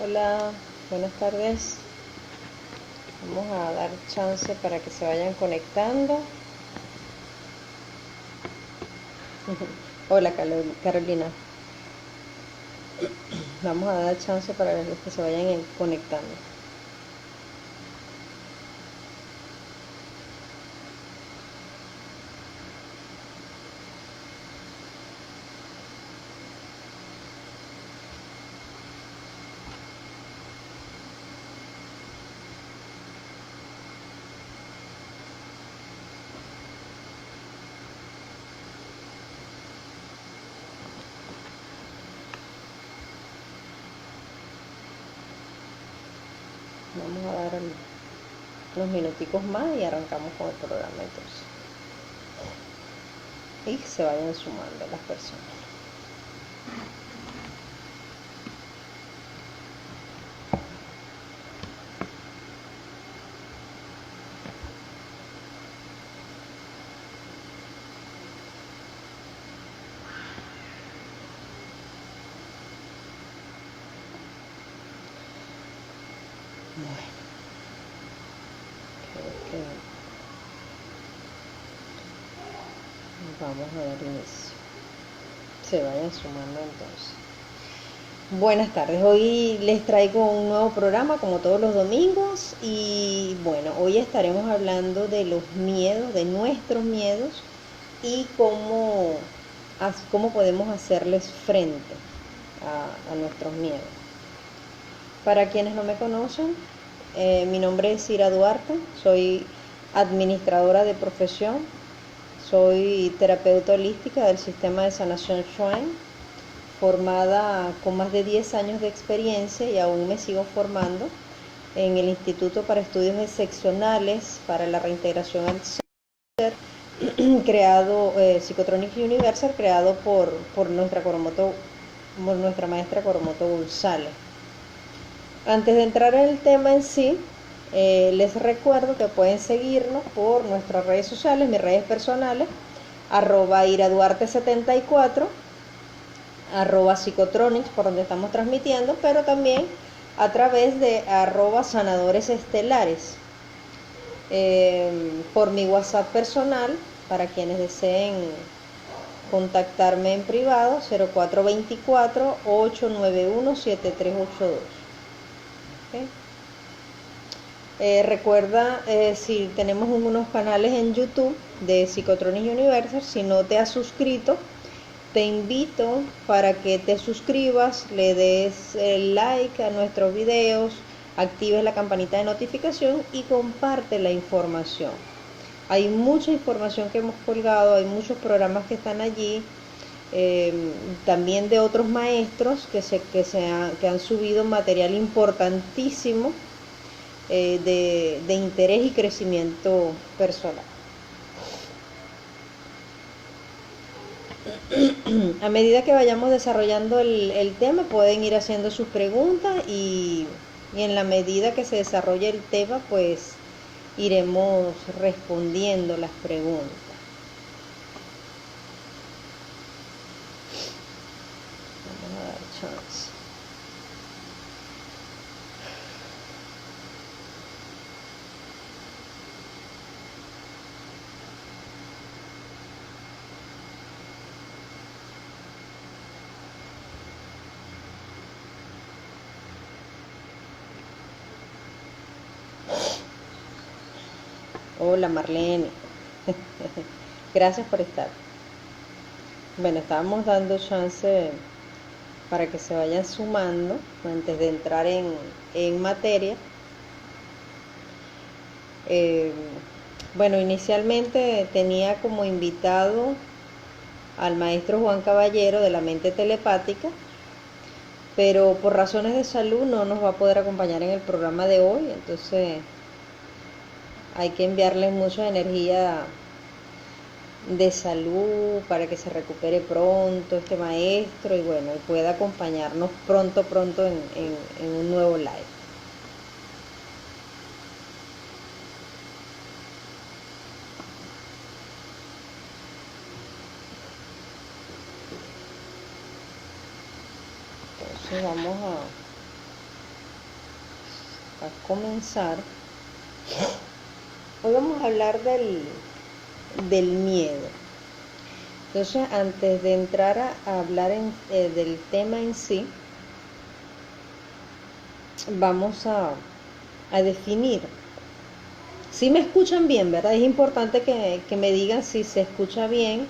Hola, buenas tardes. Vamos a dar chance para que se vayan conectando. Hola, Carolina. Vamos a dar chance para que se vayan conectando. Vamos a dar unos minuticos más y arrancamos con el programa entonces. Y se vayan sumando las personas. Bueno, creo que vamos a dar inicio. Se vayan sumando entonces. Buenas tardes, hoy les traigo un nuevo programa como todos los domingos y bueno, hoy estaremos hablando de los miedos, de nuestros miedos y cómo podemos hacerles frente a nuestros miedos. Para quienes no me conocen, mi nombre es Ira Duarte, soy administradora de profesión, soy terapeuta holística del sistema de sanación Shrine, formada con más de 10 años de experiencia y aún me sigo formando en el Instituto para Estudios Excepcionales para la Reintegración al Ser, creado, Psychotronic Universal, creado por nuestra maestra Coromoto González. Antes de entrar en el tema en sí, les recuerdo que pueden seguirnos por nuestras redes sociales, mis redes personales, @iraduarte74, @psicotronics, por donde estamos transmitiendo, pero también a través de @sanadores estelares. por mi WhatsApp personal, para quienes deseen contactarme en privado, 0424-891-7382. ¿Okay? Recuerda, si tenemos unos canales en YouTube de Psicotronic Universal, si no te has suscrito, te invito para que te suscribas, le des el like a nuestros videos, actives la campanita de notificación y comparte la información. Hay mucha información que hemos colgado, hay muchos programas que están allí, también de otros maestros que han subido material importantísimo, de interés y crecimiento personal. A medida que vayamos desarrollando el tema, pueden ir haciendo sus preguntas y en la medida que se desarrolle el tema, pues iremos respondiendo las preguntas. Vamos a dar chance. Hola Marlene, gracias por estar. Bueno, estábamos dando chance para que se vayan sumando antes de entrar en materia. Bueno, inicialmente tenía como invitado al maestro Juan Caballero de la mente telepática, pero por razones de salud no nos va a poder acompañar en el programa de hoy, entonces hay que enviarle mucha energía de salud para que se recupere pronto este maestro y bueno, y pueda acompañarnos pronto en un nuevo live. Entonces vamos a comenzar. Hoy vamos a hablar del miedo. Entonces, antes de entrar a hablar del tema en sí, vamos a definir. Si me escuchan bien, ¿verdad? Es importante que me digan si se escucha bien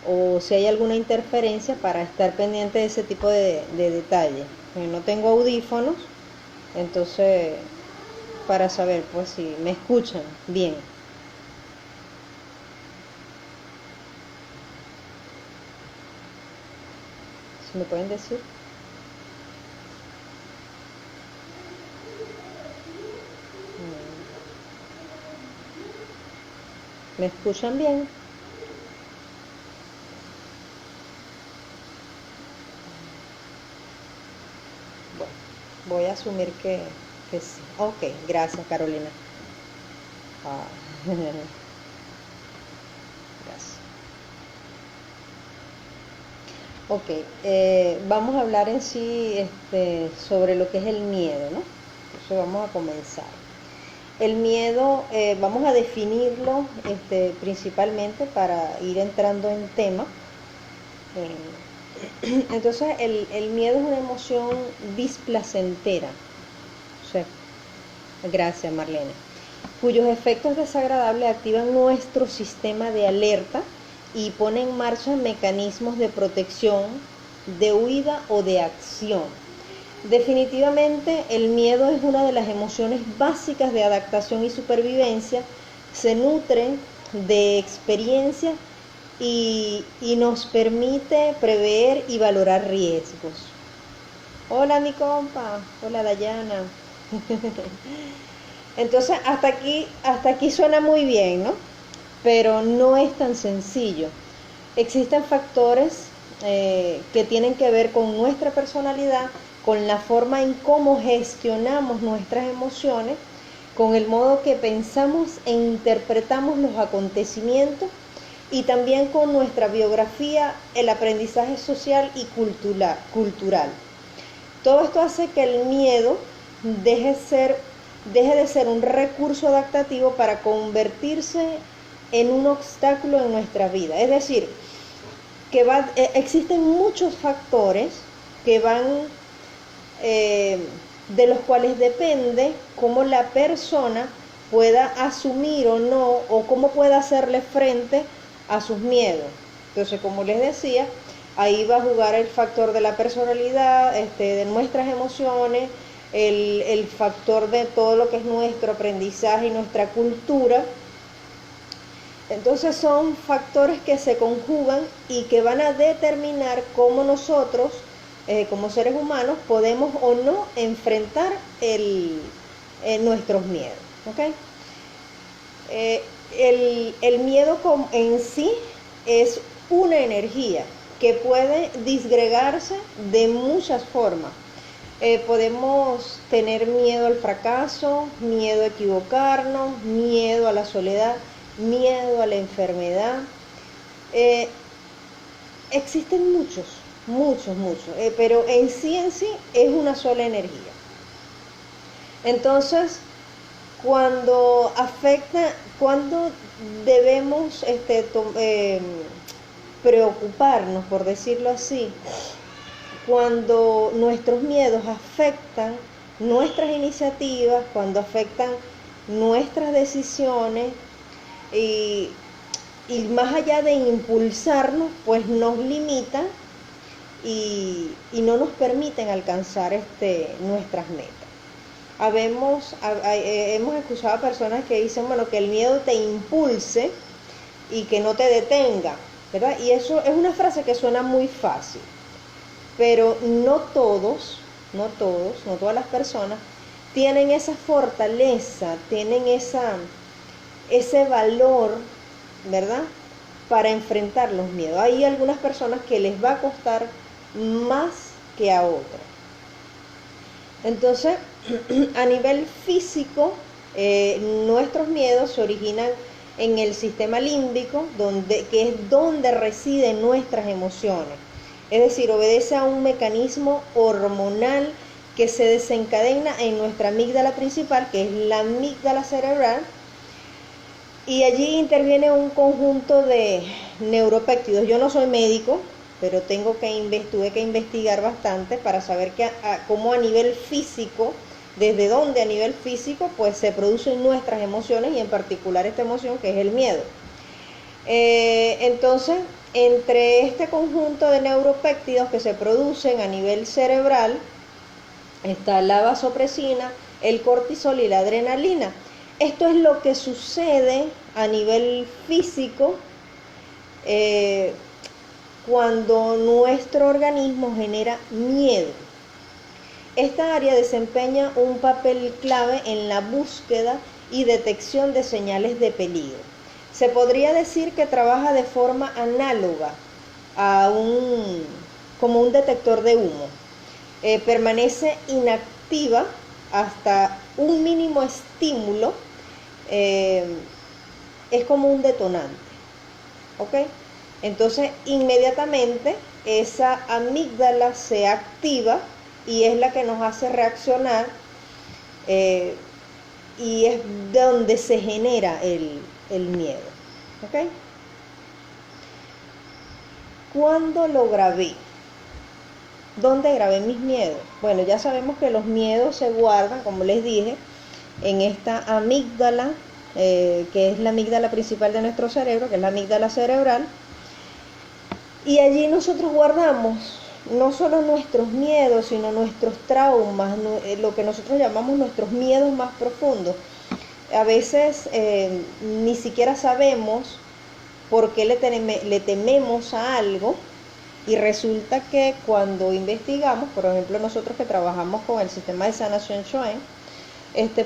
o si hay alguna interferencia para estar pendiente de ese tipo de detalles. No tengo audífonos, entonces para saber pues si me escuchan bien. ¿Si me pueden decir? ¿Me escuchan bien? Bueno, voy a asumir que sí. Ok, gracias Carolina. Gracias. Ok, vamos a hablar en sí sobre lo que es el miedo, ¿no? Entonces vamos a comenzar. El miedo, vamos a definirlo principalmente para ir entrando en tema. Entonces, el miedo es una emoción displacentera. O sea, gracias Marlene. Cuyos efectos desagradables activan nuestro sistema de alerta y ponen en marcha mecanismos de protección, de huida o de acción. Definitivamente el miedo es una de las emociones básicas de adaptación y supervivencia. Se nutre de experiencia y nos permite prever y valorar riesgos. Hola mi compa, hola Dayana. Entonces hasta aquí suena muy bien, ¿no? Pero no es tan sencillo. Existen factores que tienen que ver con nuestra personalidad, con la forma en cómo gestionamos nuestras emociones, con el modo que pensamos e interpretamos los acontecimientos y también con nuestra biografía, el aprendizaje social y cultural. Todo esto hace que el miedo deje ser deje de ser un recurso adaptativo para convertirse en un obstáculo en nuestra vida. Es decir, que existen muchos factores que van, de los cuales depende cómo la persona pueda asumir o no, o cómo pueda hacerle frente a sus miedos. Entonces, como les decía, ahí va a jugar el factor de la personalidad, de nuestras emociones, el factor de todo lo que es nuestro aprendizaje y nuestra cultura. Entonces son factores que se conjugan y que van a determinar cómo nosotros, como seres humanos, podemos o no enfrentar nuestros miedos. ¿Okay? El miedo en sí es una energía que puede disgregarse de muchas formas. Podemos tener miedo al fracaso, miedo a equivocarnos, miedo a la soledad, miedo a la enfermedad. Existen muchos, pero en sí es una sola energía. Entonces, cuando debemos preocuparnos, por decirlo así, cuando nuestros miedos afectan nuestras iniciativas, cuando afectan nuestras decisiones y más allá de impulsarnos, pues nos limitan y no nos permiten alcanzar nuestras metas. Hemos escuchado a personas que dicen, bueno, que el miedo te impulse y que no te detenga, ¿verdad? Y eso es una frase que suena muy fácil, pero no todas las personas tienen esa fortaleza, tienen ese valor, ¿verdad?, para enfrentar los miedos. Hay algunas personas que les va a costar más que a otras. Entonces, a nivel físico, nuestros miedos se originan en el sistema límbico, que es donde residen nuestras emociones. Es decir, obedece a un mecanismo hormonal que se desencadena en nuestra amígdala principal, que es la amígdala cerebral, y allí interviene un conjunto de neuropéptidos. Yo no soy médico, pero tuve que investigar bastante para saber cómo a nivel físico, desde dónde a nivel físico, pues se producen nuestras emociones y en particular esta emoción que es el miedo. Entonces, entre este conjunto de neuropéptidos que se producen a nivel cerebral, está la vasopresina, el cortisol y la adrenalina. Esto es lo que sucede a nivel físico cuando nuestro organismo genera miedo. Esta área desempeña un papel clave en la búsqueda y detección de señales de peligro. Se podría decir que trabaja de forma análoga como un detector de humo. Permanece inactiva hasta un mínimo estímulo. Es como un detonante, ¿ok? Entonces inmediatamente esa amígdala se activa y es la que nos hace reaccionar, y es donde se genera el miedo, ¿ok? ¿Cuándo lo grabé? ¿Dónde grabé mis miedos? Bueno, ya sabemos que los miedos se guardan, como les dije, en esta amígdala, que es la amígdala principal de nuestro cerebro, que es la amígdala cerebral, y allí nosotros guardamos no solo nuestros miedos, sino nuestros traumas, lo que nosotros llamamos nuestros miedos más profundos. A veces ni siquiera sabemos por qué le tememos a algo, y resulta que cuando investigamos, por ejemplo nosotros que trabajamos con el sistema de sanación Choen,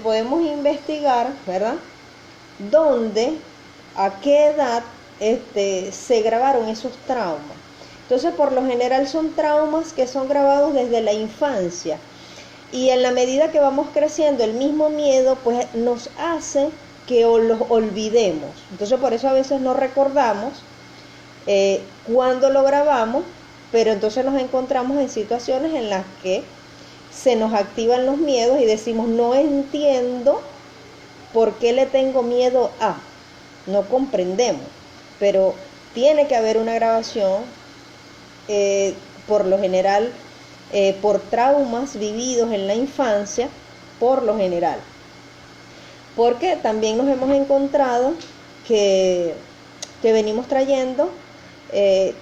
podemos investigar, ¿verdad?, dónde, a qué edad se grabaron esos traumas. Entonces, por lo general son traumas que son grabados desde la infancia, y en la medida que vamos creciendo, el mismo miedo pues nos hace que los olvidemos. Entonces, por eso a veces no recordamos cuando lo grabamos, pero entonces nos encontramos en situaciones en las que se nos activan los miedos y decimos, no entiendo por qué le tengo miedo a, no comprendemos, pero tiene que haber una grabación, por lo general, por traumas vividos en la infancia, por lo general, porque también nos hemos encontrado que venimos trayendo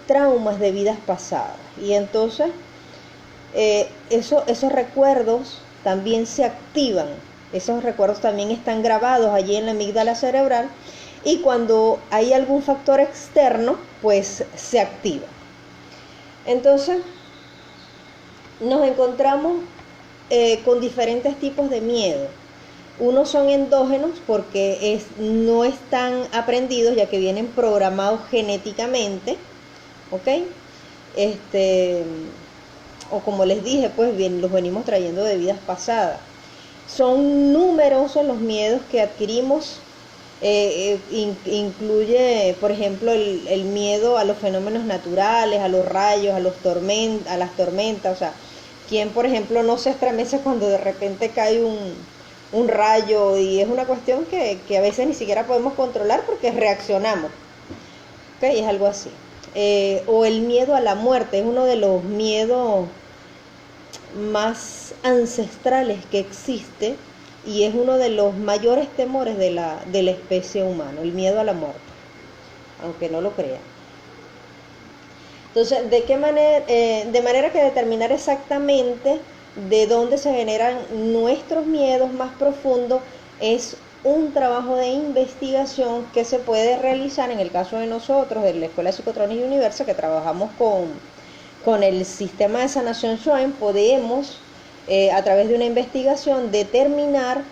traumas de vidas pasadas, y entonces esos recuerdos también se activan, esos recuerdos también están grabados allí en la amígdala cerebral, y cuando hay algún factor externo, pues se activa. Entonces nos encontramos con diferentes tipos de miedo. Unos son endógenos porque no están aprendidos, ya que vienen programados genéticamente, ¿ok? O como les dije, pues bien, los venimos trayendo de vidas pasadas. Son numerosos los miedos que adquirimos. Incluye, por ejemplo, el miedo a los fenómenos naturales, a los rayos, a las tormentas. O sea, ¿quién, por ejemplo, no se estremece cuando de repente cae un rayo? Y es una cuestión que a veces ni siquiera podemos controlar porque reaccionamos. ¿Okay? Es algo así. O el miedo a la muerte es uno de los miedos más ancestrales que existe, y es uno de los mayores temores de la especie humana, el miedo a la muerte, aunque no lo crean. Entonces, de manera que determinar exactamente de dónde se generan nuestros miedos más profundos es un trabajo de investigación que se puede realizar en el caso de nosotros, de la Escuela de Psicotronic Universe, que trabajamos con el sistema de sanación Schwinn. Podemos, a través de una investigación, determinar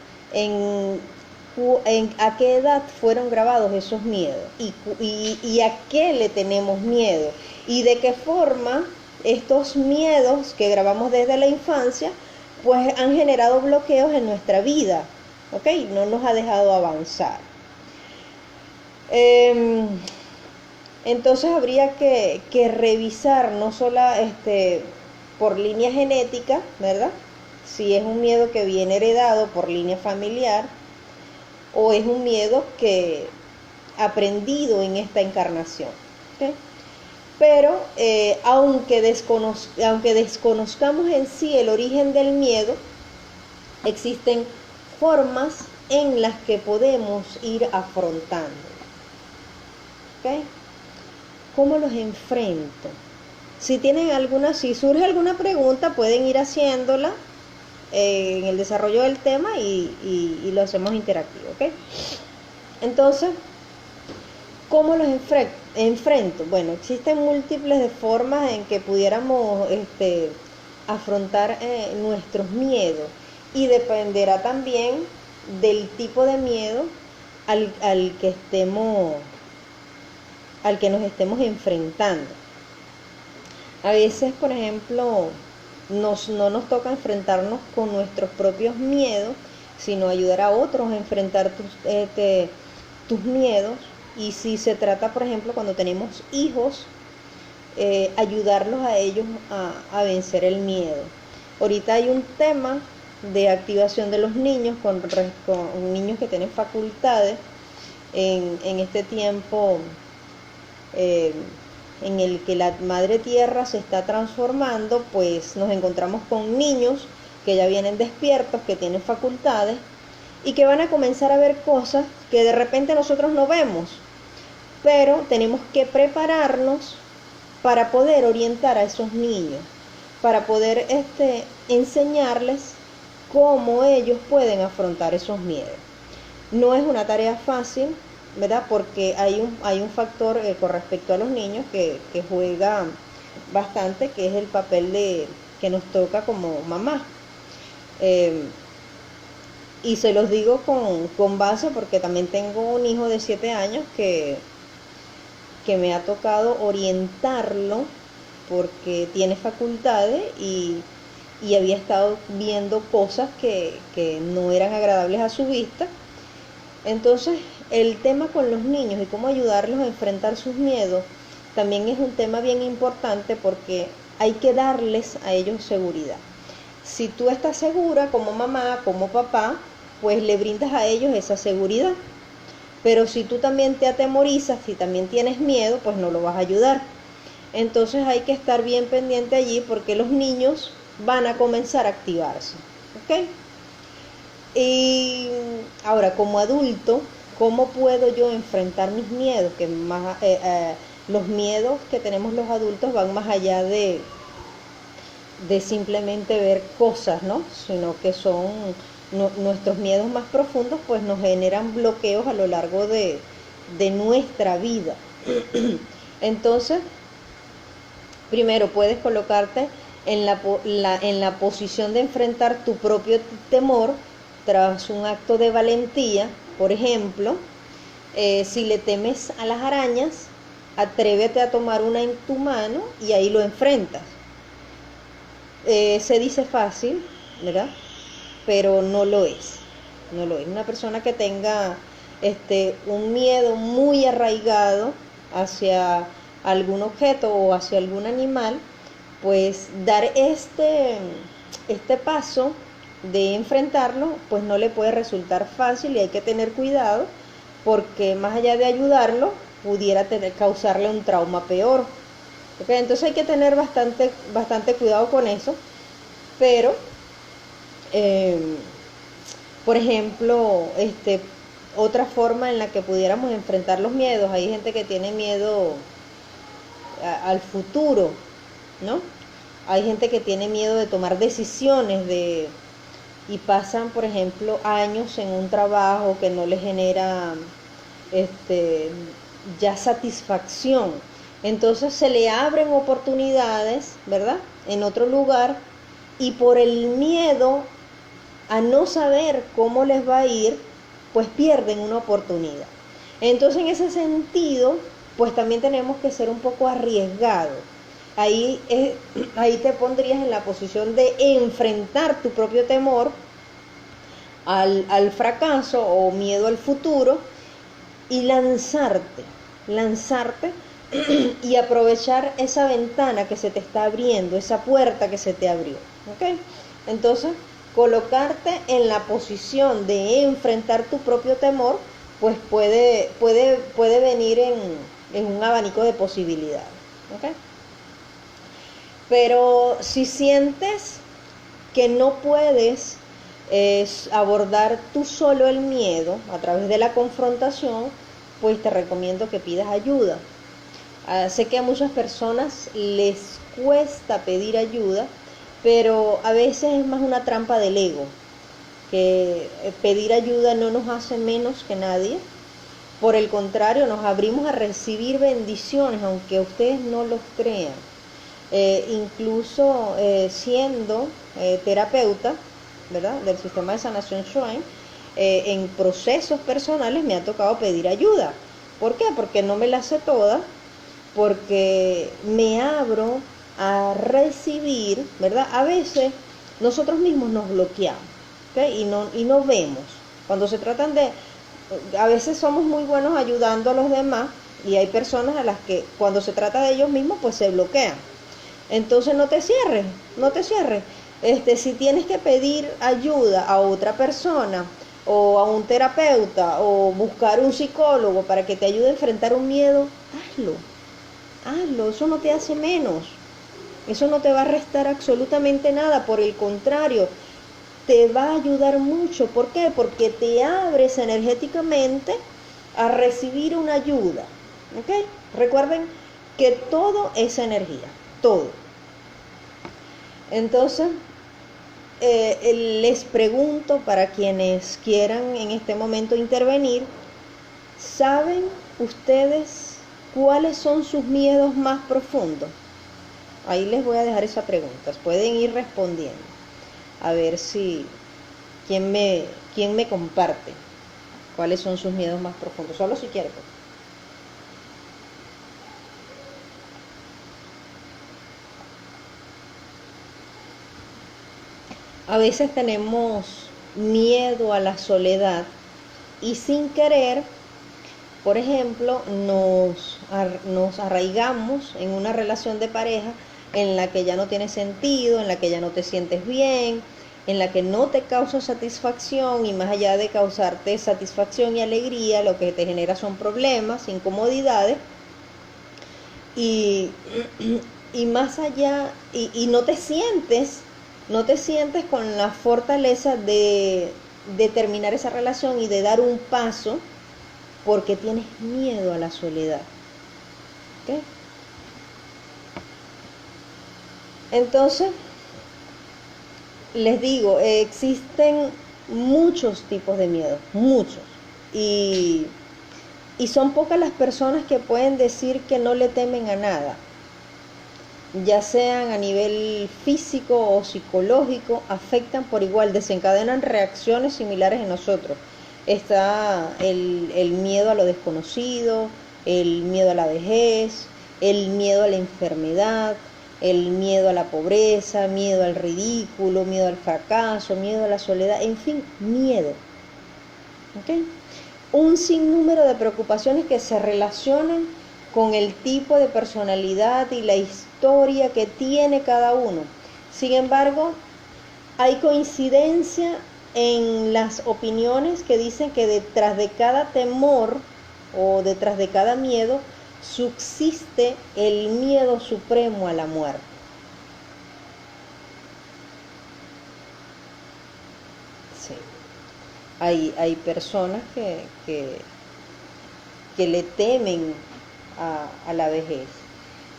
a qué edad fueron grabados esos miedos y a qué le tenemos miedo, y de qué forma estos miedos que grabamos desde la infancia pues han generado bloqueos en nuestra vida, ¿ok? No nos ha dejado avanzar. Entonces habría que revisar no solo por línea genética, ¿verdad? Si es un miedo que viene heredado por línea familiar o es un miedo que aprendido en esta encarnación, ¿okay? Pero aunque desconozcamos en sí el origen del miedo, existen formas en las que podemos ir afrontando, ¿okay? ¿Cómo los enfrento? Si surge alguna pregunta, pueden ir haciéndola en el desarrollo del tema y lo hacemos interactivo, ¿ok? Entonces, ¿cómo los enfrento? Bueno, existen múltiples de formas en que pudiéramos afrontar nuestros miedos, y dependerá también del tipo de miedo al que nos estemos enfrentando. A veces, por ejemplo, no nos toca enfrentarnos con nuestros propios miedos, sino ayudar a otros a enfrentar tus miedos. Y si se trata, por ejemplo, cuando tenemos hijos, ayudarlos a ellos a vencer el miedo. Ahorita hay un tema de activación de los niños con niños que tienen facultades en este tiempo en el que la madre tierra se está transformando. Pues nos encontramos con niños que ya vienen despiertos, que tienen facultades y que van a comenzar a ver cosas que de repente nosotros no vemos, pero tenemos que prepararnos para poder orientar a esos niños, para poder enseñarles cómo ellos pueden afrontar esos miedos. No es una tarea fácil, ¿verdad? Porque hay un factor con respecto a los niños que juega bastante, que es el papel que nos toca como mamá. Y se los digo con base, porque también tengo un hijo de 7 años que me ha tocado orientarlo porque tiene facultades y había estado viendo cosas que no eran agradables a su vista. Entonces, el tema con los niños y cómo ayudarlos a enfrentar sus miedos también es un tema bien importante, porque hay que darles a ellos seguridad. si tú estás segura como mamá, como papá, pues le brindas a ellos esa seguridad. Pero si tú también te atemorizas, si también tienes miedo, pues no lo vas a ayudar. Entonces hay que estar bien pendiente allí porque los niños van a comenzar a activarse. ¿Ok? Y ahora, como adulto, ¿cómo puedo yo enfrentar mis miedos? Que más, los miedos que tenemos los adultos van más allá de simplemente ver cosas, ¿no? Sino que son nuestros miedos más profundos, pues nos generan bloqueos a lo largo de nuestra vida. Entonces, primero puedes colocarte en la posición de enfrentar tu propio temor tras un acto de valentía. Por ejemplo, si le temes a las arañas, atrévete a tomar una en tu mano y ahí lo enfrentas. Se dice fácil, ¿verdad? Pero no lo es. No lo es. Una persona que tenga un miedo muy arraigado hacia algún objeto o hacia algún animal, pues dar este paso de enfrentarlo, pues no le puede resultar fácil y hay que tener cuidado porque más allá de ayudarlo, pudiera causarle un trauma peor. ¿Okay? Entonces hay que tener bastante cuidado con eso, pero por ejemplo, otra forma en la que pudiéramos enfrentar los miedos, hay gente que tiene miedo al futuro, ¿no? Hay gente que tiene miedo de tomar decisiones y pasan, por ejemplo, años en un trabajo que no les genera ya satisfacción. Entonces se le abren oportunidades, ¿verdad? En otro lugar y por el miedo a no saber cómo les va a ir, pues pierden una oportunidad. Entonces en ese sentido, pues también tenemos que ser un poco arriesgados. Ahí te pondrías en la posición de enfrentar tu propio temor al fracaso o miedo al futuro y lanzarte y aprovechar esa ventana que se te está abriendo, esa puerta que se te abrió. ¿Ok? Entonces, colocarte en la posición de enfrentar tu propio temor, pues puede venir en un abanico de posibilidades. ¿Ok? Pero si sientes que no puedes abordar tú solo el miedo a través de la confrontación, pues te recomiendo que pidas ayuda. Sé que a muchas personas les cuesta pedir ayuda, pero a veces es más una trampa del ego, que pedir ayuda no nos hace menos que nadie. Por el contrario, nos abrimos a recibir bendiciones, aunque ustedes no los crean. Incluso siendo terapeuta, ¿verdad?, del sistema de sanación Shrine, en procesos personales me ha tocado pedir ayuda. ¿Por qué? Porque no me la sé toda, porque me abro a recibir, ¿verdad? A veces nosotros mismos nos bloqueamos, ¿okay? y no vemos. Cuando se tratan a veces somos muy buenos ayudando a los demás y hay personas a las que cuando se trata de ellos mismos pues se bloquean. Entonces no te cierres. Si tienes que pedir ayuda a otra persona o a un terapeuta o buscar un psicólogo para que te ayude a enfrentar un miedo, hazlo, eso no te hace menos, eso no te va a restar absolutamente nada, por el contrario, te va a ayudar mucho. ¿Por qué? Porque te abres energéticamente a recibir una ayuda. ¿Ok? Recuerden que todo es energía, todo. Entonces, les pregunto para quienes quieran en este momento intervenir, ¿saben ustedes cuáles son sus miedos más profundos? Ahí les voy a dejar esa pregunta, pueden ir respondiendo. A ver si quién me comparte cuáles son sus miedos más profundos, solo si quieren. A veces tenemos miedo a la soledad y sin querer, por ejemplo, nos arraigamos en una relación de pareja en la que ya no tiene sentido, en la que ya no te sientes bien, en la que no te causa satisfacción, y más allá de causarte satisfacción y alegría, lo que te genera son problemas, incomodidades, y, y más allá, y no te sientes con la fortaleza de terminar esa relación y de dar un paso porque tienes miedo a la soledad. ¿Okay? Entonces, les digo, existen muchos tipos de miedo, muchos. Y, y son pocas las personas que pueden decir que no le temen a nada, ya sean a nivel físico o psicológico, afectan por igual, desencadenan reacciones similares en nosotros. Está el miedo a lo desconocido, el miedo a la vejez, el miedo a la enfermedad, el miedo a la pobreza, miedo al ridículo, miedo al fracaso, miedo a la soledad, en fin, miedo. ¿Okay? Un sinnúmero de preocupaciones que se relacionan con el tipo de personalidad y la historia que tiene cada uno. Sin embargo, hay coincidencia en las opiniones que dicen que detrás de cada temor o detrás de cada miedo subsiste el miedo supremo a la muerte. Sí. Hay personas que le temen a la vejez.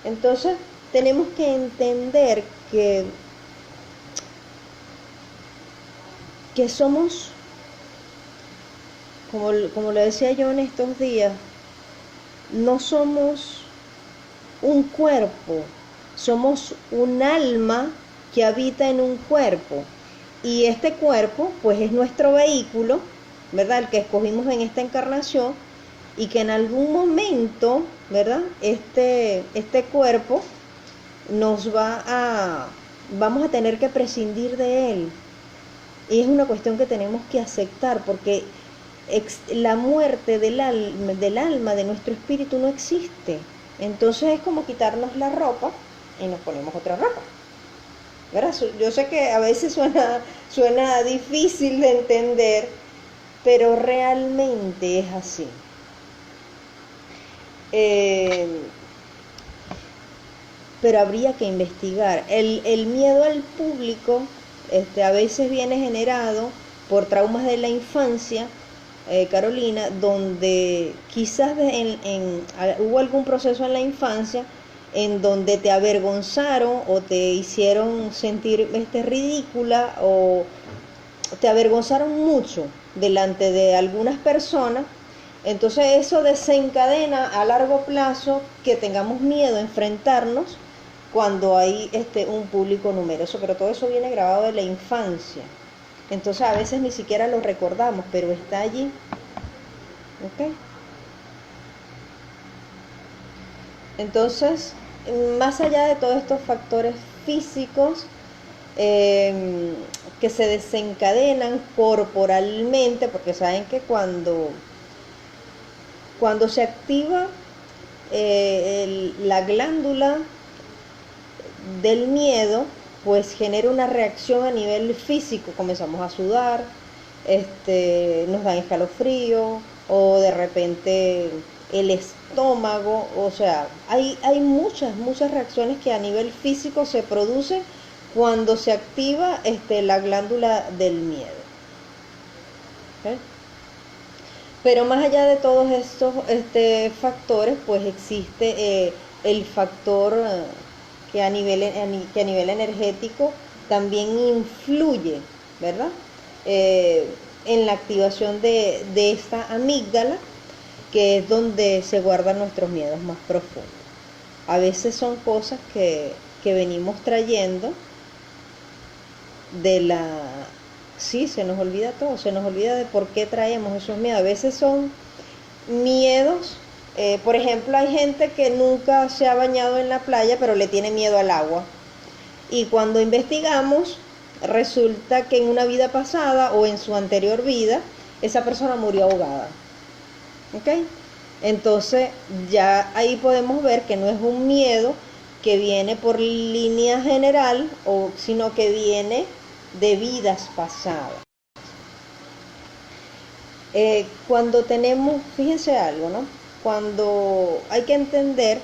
Entonces, tenemos que entender que somos, como le decía yo en estos días, no somos un cuerpo, somos un alma que habita en un cuerpo. Y este cuerpo, pues es nuestro vehículo, ¿verdad? El que escogimos en esta encarnación, y que en algún momento, ¿verdad? Este cuerpo vamos a tener que prescindir de él. Y es una cuestión que tenemos que aceptar, porque la muerte del alma, de nuestro espíritu, no existe. Entonces es como quitarnos la ropa y nos ponemos otra ropa. ¿Verdad? Yo sé que a veces suena difícil de entender, pero realmente es así. Pero habría que investigar. El miedo al público a veces viene generado por traumas de la infancia, Carolina, donde quizás hubo algún proceso en la infancia en donde te avergonzaron o te hicieron sentir ridícula, o te avergonzaron mucho delante de algunas personas. Entonces eso desencadena a largo plazo que tengamos miedo a enfrentarnos cuando hay un público numeroso, pero todo eso viene grabado de la infancia. Entonces a veces ni siquiera lo recordamos, pero está allí. ¿Okay? Entonces, más allá de todos estos factores físicos que se desencadenan corporalmente, porque saben que cuando se activa la glándula del miedo, pues genera una reacción a nivel físico, comenzamos a sudar, nos dan escalofrío, o de repente el estómago, o sea, hay muchas reacciones que a nivel físico se producen cuando se activa la glándula del miedo. ¿Okay? Pero más allá de todos estos factores, pues existe el factor que a nivel energético también influye, ¿verdad? En la activación de esta amígdala, que es donde se guardan nuestros miedos más profundos. A veces son cosas que venimos trayendo sí, se nos olvida todo, se nos olvida de por qué traemos esos miedos. A veces son miedos, por ejemplo, hay gente que nunca se ha bañado en la playa, pero le tiene miedo al agua. Y cuando investigamos, resulta que en una vida pasada o en su anterior vida, esa persona murió ahogada. ¿Ok? Entonces, ya ahí podemos ver que no es un miedo que viene por línea general, sino que viene de vidas pasadas. Cuando tenemos, fíjense algo, ¿no? Cuando hay que entender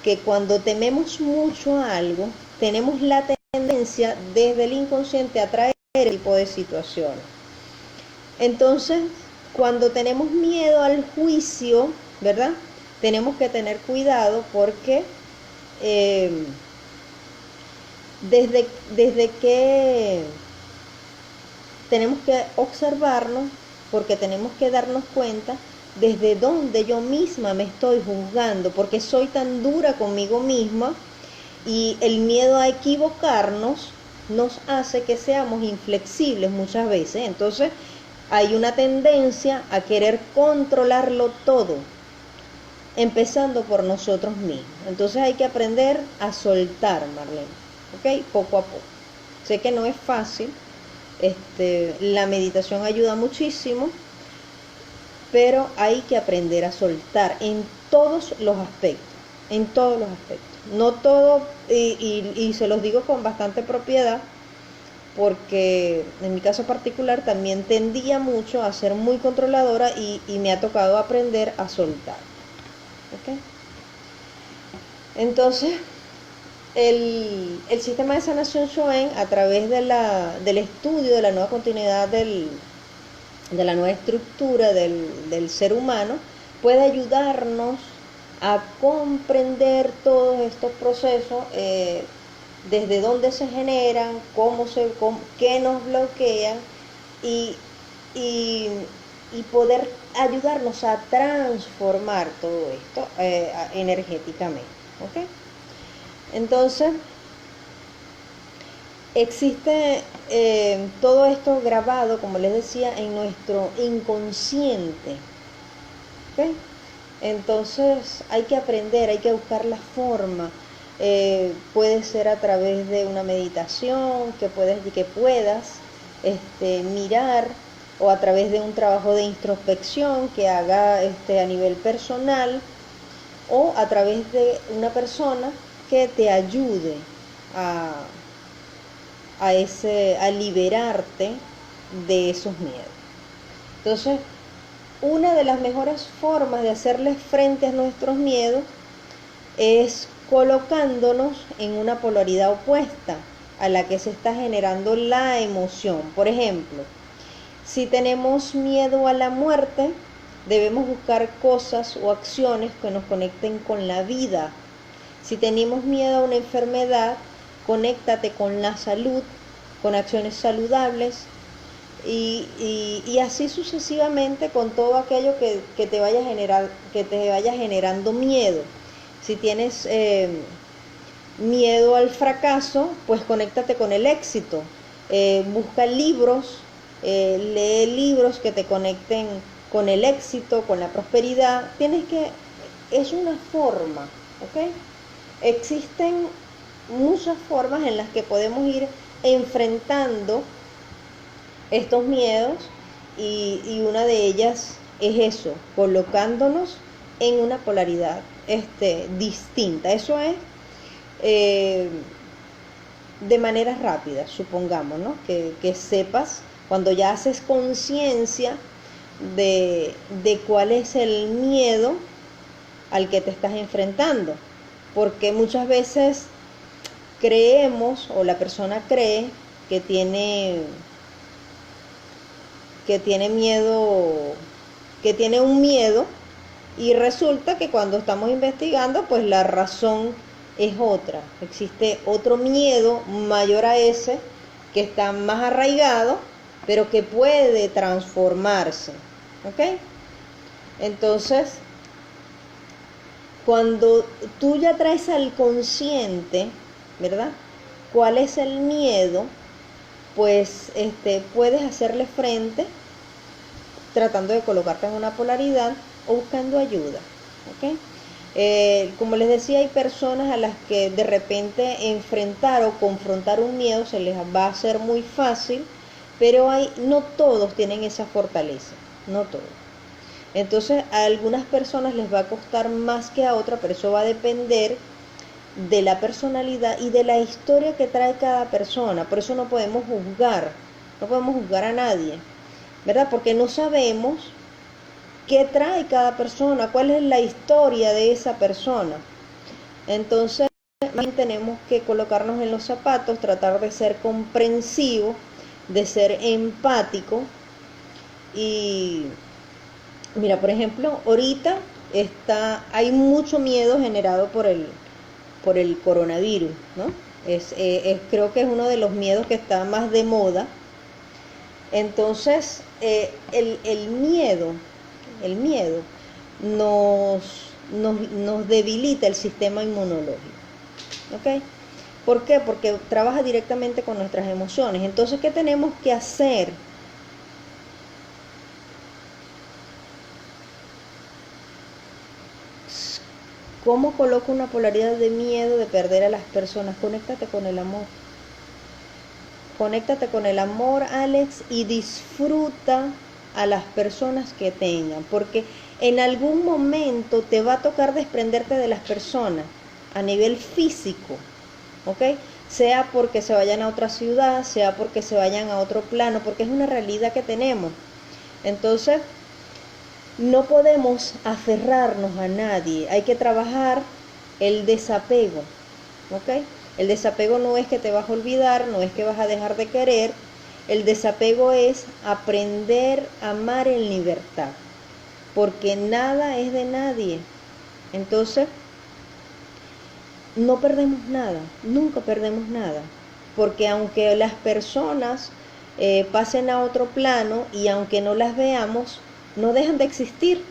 que cuando tememos mucho a algo, tenemos la tendencia desde el inconsciente a atraer ese tipo de situaciones. Entonces, cuando tenemos miedo al juicio, ¿verdad? Tenemos que tener cuidado porque desde que tenemos que observarnos, porque tenemos que darnos cuenta desde dónde yo misma me estoy juzgando, porque soy tan dura conmigo misma, y el miedo a equivocarnos nos hace que seamos inflexibles muchas veces. Entonces hay una tendencia a querer controlarlo todo, empezando por nosotros mismos. Entonces hay que aprender a soltar, Marlene, ¿ok? Poco a poco. Sé que no es fácil, la meditación ayuda muchísimo, pero hay que aprender a soltar en todos los aspectos, en todos los aspectos. No todo, y se los digo con bastante propiedad, porque en mi caso particular también tendía mucho a ser muy controladora y me ha tocado aprender a soltar. ¿Okay? Entonces, el sistema de sanación Shoen, a través del estudio de la nueva continuidad de la nueva estructura del ser humano, puede ayudarnos a comprender todos estos procesos, desde dónde se generan, qué nos bloquean, y poder ayudarnos a transformar todo esto energéticamente. ¿Okay? Entonces, existe todo esto grabado, como les decía, en nuestro inconsciente. ¿Okay? Entonces hay que aprender, hay que buscar la forma. Puede ser a través de una meditación que puedas mirar, o a través de un trabajo de introspección que haga a nivel personal, o a través de una persona que te ayude a liberarte de esos miedos. Entonces, una de las mejores formas de hacerle frente a nuestros miedos es colocándonos en una polaridad opuesta a la que se está generando la emoción. Por ejemplo, si tenemos miedo a la muerte, debemos buscar cosas o acciones que nos conecten con la vida. Si tenemos miedo a una enfermedad, conéctate con la salud, con acciones saludables, y así sucesivamente con todo aquello que te vaya generando miedo. Si tienes miedo al fracaso, pues conéctate con el éxito. Busca libros, lee libros que te conecten con el éxito, con la prosperidad. Es una forma, ¿ok? Existen muchas formas en las que podemos ir enfrentando estos miedos, y una de ellas es eso, colocándonos en una polaridad distinta. Eso es de manera rápida, supongamos, ¿no? Que sepas, cuando ya haces conciencia de cuál es el miedo al que te estás enfrentando, porque muchas veces creemos, o la persona cree que tiene miedo, que tiene un miedo, y resulta que cuando estamos investigando, pues la razón es otra. Existe otro miedo mayor a ese, que está más arraigado, pero que puede transformarse. ¿Ok? Entonces, cuando tú ya traes al consciente, ¿verdad?, cuál es el miedo, pues puedes hacerle frente tratando de colocarte en una polaridad o buscando ayuda. ¿Okay? Como les decía, hay personas a las que de repente enfrentar o confrontar un miedo se les va a hacer muy fácil, pero no todos tienen esa fortaleza, no todos. Entonces a algunas personas les va a costar más que a otras, pero eso va a depender de la personalidad y de la historia que trae cada persona. Por eso no podemos juzgar a nadie, ¿verdad? Porque no sabemos qué trae cada persona, cuál es la historia de esa persona. Entonces, también tenemos que colocarnos en los zapatos, tratar de ser comprensivo, de ser empático. Y mira, por ejemplo, ahorita hay mucho miedo generado por el coronavirus, ¿no? Creo que es uno de los miedos que está más de moda. Entonces, el miedo nos debilita el sistema inmunológico. ¿Ok? ¿Por qué? Porque trabaja directamente con nuestras emociones. Entonces, ¿qué tenemos que hacer? ¿Cómo coloco una polaridad de miedo de perder a las personas? Conéctate con el amor. Conéctate con el amor, Alex, y disfruta a las personas que tengan, porque en algún momento te va a tocar desprenderte de las personas a nivel físico, ¿ok? Sea porque se vayan a otra ciudad, sea porque se vayan a otro plano, porque es una realidad que tenemos. Entonces, no podemos aferrarnos a nadie, hay que trabajar el desapego, ¿ok? El desapego no es que te vas a olvidar, no es que vas a dejar de querer, el desapego es aprender a amar en libertad, porque nada es de nadie. Entonces, no perdemos nada, nunca perdemos nada, porque aunque las personas pasen a otro plano y aunque no las veamos, no dejan de existir,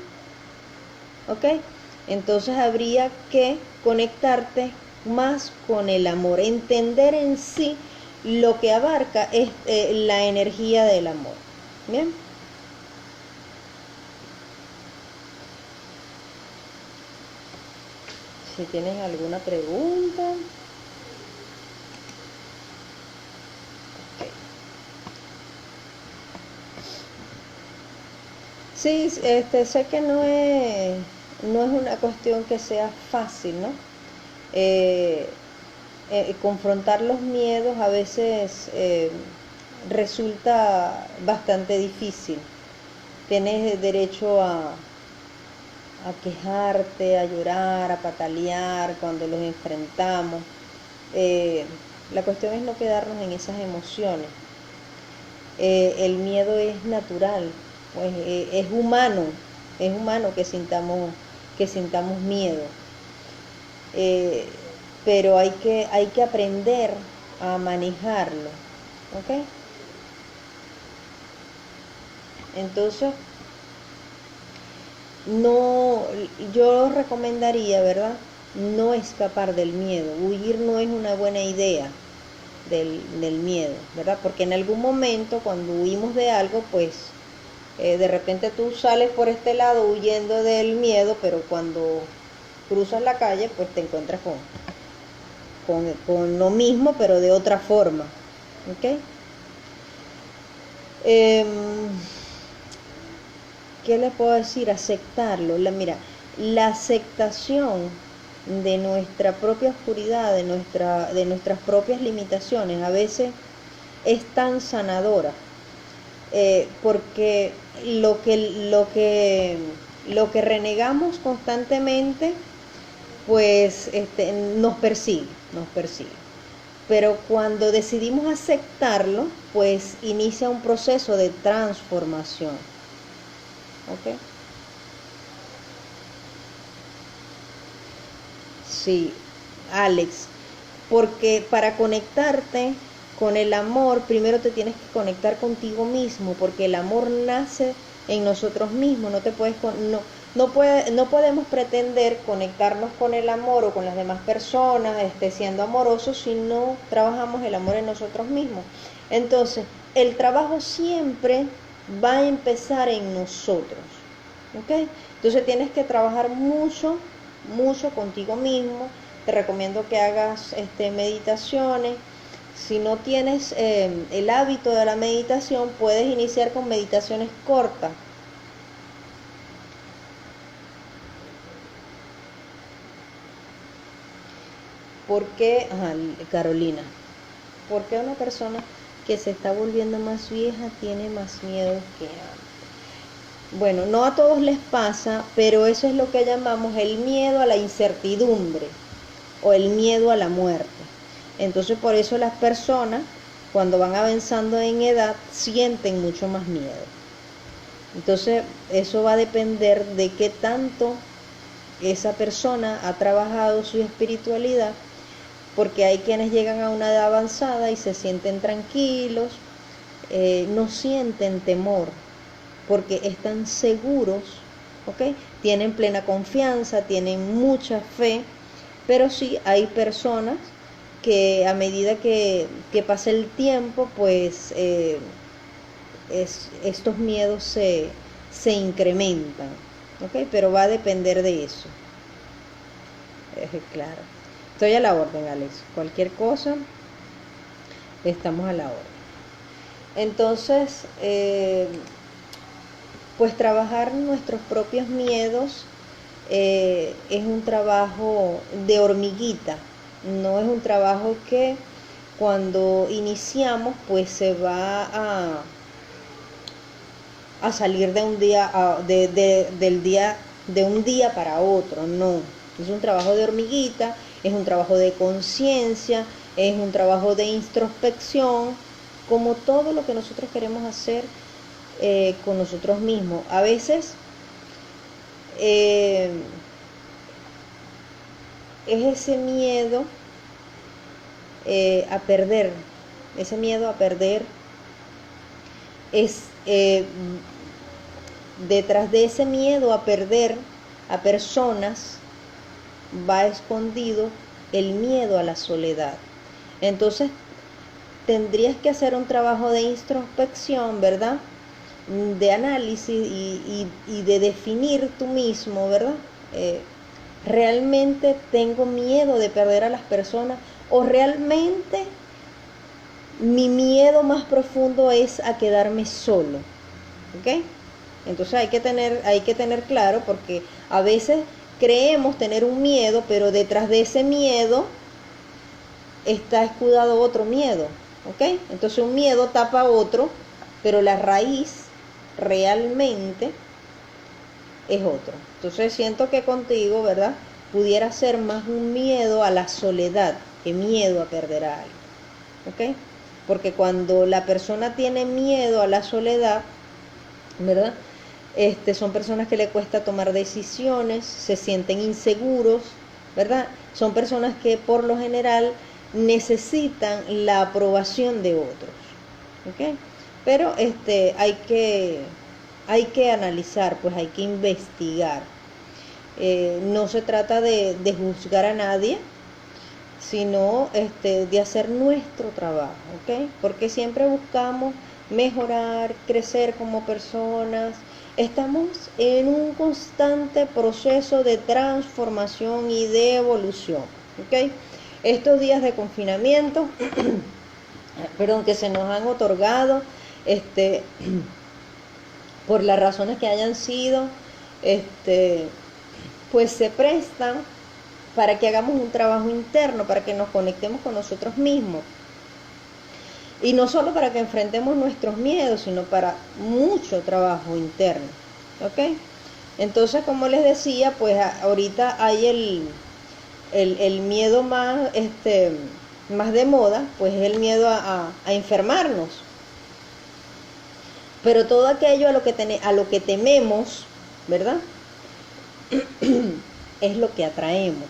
¿ok? Entonces habría que conectarte más con el amor, entender en sí lo que abarca es la energía del amor. Bien. Si tienes alguna pregunta. Okay. Sí, sé que no es una cuestión que sea fácil, ¿no? Eh, Confrontar los miedos a veces resulta bastante difícil. Tienes derecho a quejarte, a llorar, a patalear cuando los enfrentamos. Eh, la cuestión es no quedarnos en esas emociones. El miedo es natural, pues, es humano que sintamos miedo. Eh, pero hay que aprender a manejarlo, ¿ok? Entonces, no, yo recomendaría, ¿verdad? No escapar del miedo. Huir no es una buena idea del miedo, ¿verdad? Porque en algún momento cuando huimos de algo, pues de repente tú sales por este lado huyendo del miedo, pero cuando cruzas la calle, pues te encuentras con lo mismo, pero de otra forma, ¿ok? Eh, ¿Qué le puedo decir? Aceptarlo. Mira, la aceptación de nuestra propia oscuridad, de nuestras propias limitaciones, a veces es tan sanadora, porque lo que renegamos constantemente, pues nos persigue. Pero cuando decidimos aceptarlo, pues inicia un proceso de transformación. ¿Ok? Sí, Alex, porque para conectarte con el amor, primero te tienes que conectar contigo mismo, porque el amor nace en nosotros mismos, no te puedes no podemos pretender conectarnos con el amor o con las demás personas, siendo amorosos, si no trabajamos el amor en nosotros mismos. Entonces, el trabajo siempre va a empezar en nosotros, ¿ok? Entonces tienes que trabajar mucho, mucho contigo mismo. Te recomiendo que hagas meditaciones. Si no tienes el hábito de la meditación, puedes iniciar con meditaciones cortas. ¿Por qué, Carolina, por qué una persona que se está volviendo más vieja tiene más miedo que antes? Bueno, no a todos les pasa, pero eso es lo que llamamos el miedo a la incertidumbre o el miedo a la muerte. Entonces por eso las personas cuando van avanzando en edad sienten mucho más miedo. Entonces eso va a depender de qué tanto esa persona ha trabajado su espiritualidad, porque hay quienes llegan a una edad avanzada y se sienten tranquilos, no sienten temor, porque están seguros, ¿ok? Tienen plena confianza, tienen mucha fe, pero sí hay personas que a medida que pasa el tiempo, pues estos miedos se incrementan, ¿ok? Pero va a depender de eso. Claro. Estoy a la orden, Alex. Cualquier cosa, estamos a la orden. Entonces, pues trabajar nuestros propios miedos es un trabajo de hormiguita, no es un trabajo que cuando iniciamos pues se va a salir de un día de un día para otro, no, es un trabajo de hormiguita, es un trabajo de conciencia, es un trabajo de introspección, como todo lo que nosotros queremos hacer con nosotros mismos. A veces es ese miedo a perder, ese miedo a perder es detrás de ese miedo a perder a personas va escondido el miedo a la soledad. Entonces tendrías que hacer un trabajo de introspección, ¿verdad? De análisis y de definir tú mismo, ¿verdad? ¿Realmente tengo miedo de perder a las personas o realmente mi miedo más profundo es a quedarme solo? ¿Ok? Entonces hay que tener claro, porque a veces creemos tener un miedo, pero detrás de ese miedo está escudado otro miedo, ¿ok? Entonces un miedo tapa otro, pero la raíz realmente es otro. Entonces siento que contigo, ¿verdad? Pudiera ser más un miedo a la soledad que miedo a perder a alguien, ¿ok? Porque cuando la persona tiene miedo a la soledad, ¿verdad? Son personas que le cuesta tomar decisiones, se sienten inseguros, ¿verdad? Son personas que por lo general necesitan la aprobación de otros, ¿ok? Pero hay que analizar, pues hay que investigar. No se trata de juzgar a nadie, sino de hacer nuestro trabajo, ¿ok? Porque siempre buscamos mejorar, crecer como personas. Estamos en un constante proceso de transformación y de evolución, ¿ok? Estos días de confinamiento, perdón, que se nos han otorgado, por las razones que hayan sido, pues se prestan para que hagamos un trabajo interno, para que nos conectemos con nosotros mismos. Y no solo para que enfrentemos nuestros miedos, sino para mucho trabajo interno, ¿ok? Entonces, como les decía, pues ahorita hay el miedo más, más de moda, pues es el miedo a enfermarnos. Pero todo aquello a lo que tememos, ¿verdad? Es lo que atraemos.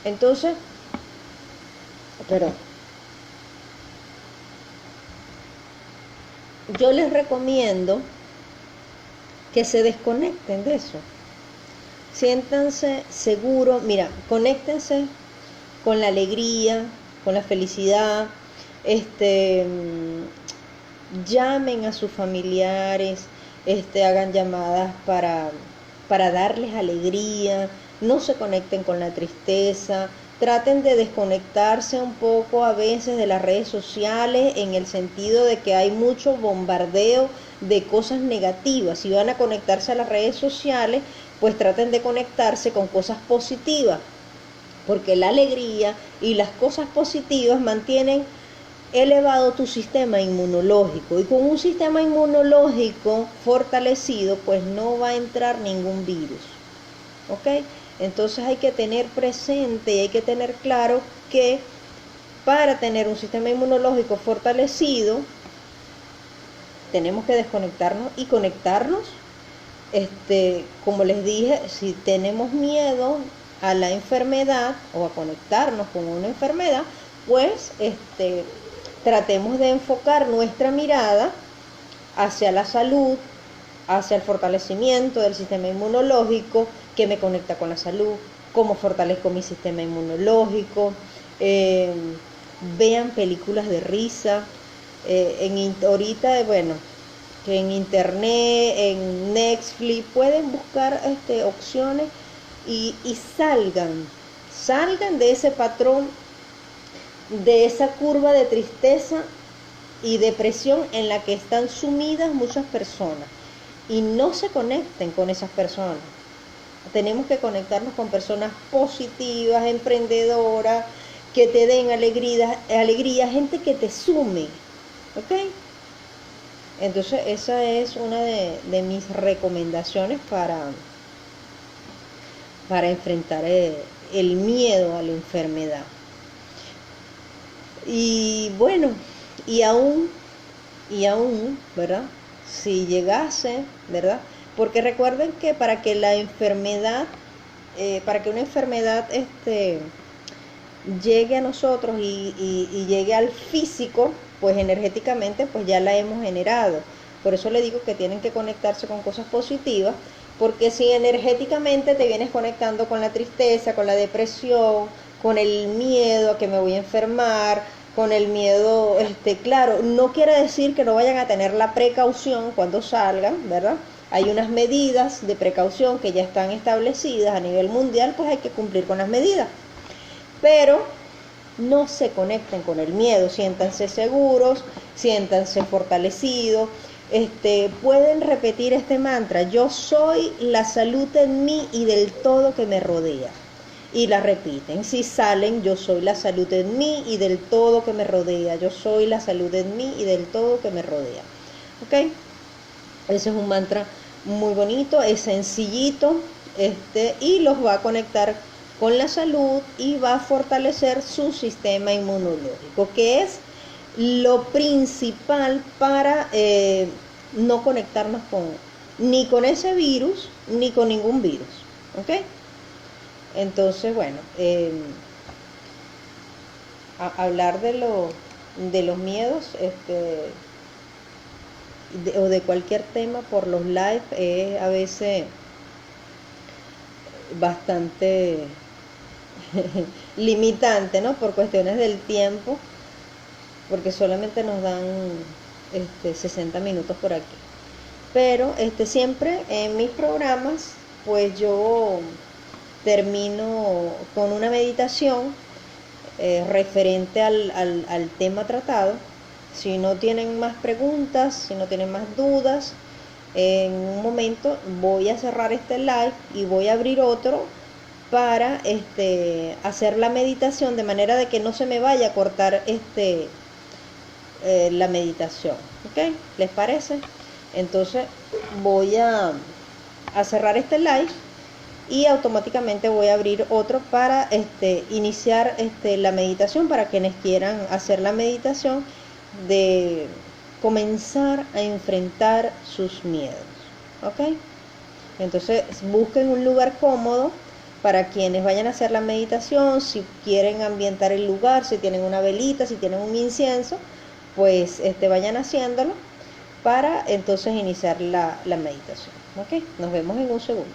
Entonces, yo les recomiendo que se desconecten de eso. Siéntanse seguros, mira, conéctense con la alegría, con la felicidad, llamen a sus familiares, hagan llamadas para darles alegría, no se conecten con la tristeza, traten de desconectarse un poco a veces de las redes sociales, en el sentido de que hay mucho bombardeo de cosas negativas. Si van a conectarse a las redes sociales, pues traten de conectarse con cosas positivas, porque la alegría y las cosas positivas mantienen elevado tu sistema inmunológico, y con un sistema inmunológico fortalecido pues no va a entrar ningún virus, ¿ok? Entonces hay que tener presente y hay que tener claro que para tener un sistema inmunológico fortalecido tenemos que desconectarnos y conectarnos. Como les dije, si tenemos miedo a la enfermedad o a conectarnos con una enfermedad, pues tratemos de enfocar nuestra mirada hacia la salud, hacia el fortalecimiento del sistema inmunológico, que me conecta con la salud, cómo fortalezco mi sistema inmunológico. Vean películas de risa. Ahorita, bueno, que en internet, en Netflix, pueden buscar opciones y salgan de ese patrón, de esa curva de tristeza y depresión en la que están sumidas muchas personas, y no se conecten con esas personas. Tenemos que conectarnos con personas positivas, emprendedoras, que te den alegría, gente que te sume, ¿ok? Entonces esa es una de mis recomendaciones para enfrentar el miedo a la enfermedad. Y bueno, y aún, ¿verdad? Si llegase, ¿verdad? Porque recuerden que para que una enfermedad llegue a nosotros y llegue al físico, pues energéticamente pues ya la hemos generado. Por eso le digo que tienen que conectarse con cosas positivas, porque si energéticamente te vienes conectando con la tristeza, con la depresión, con el miedo a que me voy a enfermar, con el miedo, claro, no quiere decir que no vayan a tener la precaución cuando salgan, ¿verdad? Hay unas medidas de precaución que ya están establecidas a nivel mundial, pues hay que cumplir con las medidas. Pero no se conecten con el miedo, siéntanse seguros, siéntanse fortalecidos. Pueden repetir este mantra: yo soy la salud en mí y del todo que me rodea. Y la repiten. Si salen: yo soy la salud en mí y del todo que me rodea. Yo soy la salud en mí y del todo que me rodea. ¿Ok? Ese es un mantra muy bonito, es sencillito, y los va a conectar con la salud y va a fortalecer su sistema inmunológico, que es lo principal para no conectarnos ni con ese virus ni con ningún virus, ¿ok? Entonces, bueno, hablar de los miedos, o de cualquier tema por los live es a veces bastante limitante, ¿no? Por cuestiones del tiempo, porque solamente nos dan 60 minutos por aquí. Pero siempre en mis programas, pues yo termino con una meditación referente al tema tratado. Si no tienen más preguntas, si no tienen más dudas, en un momento voy a cerrar este live y voy a abrir otro para hacer la meditación, de manera de que no se me vaya a cortar la meditación. ¿Ok? ¿Les parece? Entonces voy a cerrar este live y automáticamente voy a abrir otro para iniciar la meditación, para quienes quieran hacer la meditación de comenzar a enfrentar sus miedos. ¿Ok? Entonces busquen un lugar cómodo para quienes vayan a hacer la meditación. Si quieren ambientar el lugar, si tienen una velita, si tienen un incienso, pues vayan haciéndolo para entonces iniciar la meditación. ¿Ok? Nos vemos en un segundo.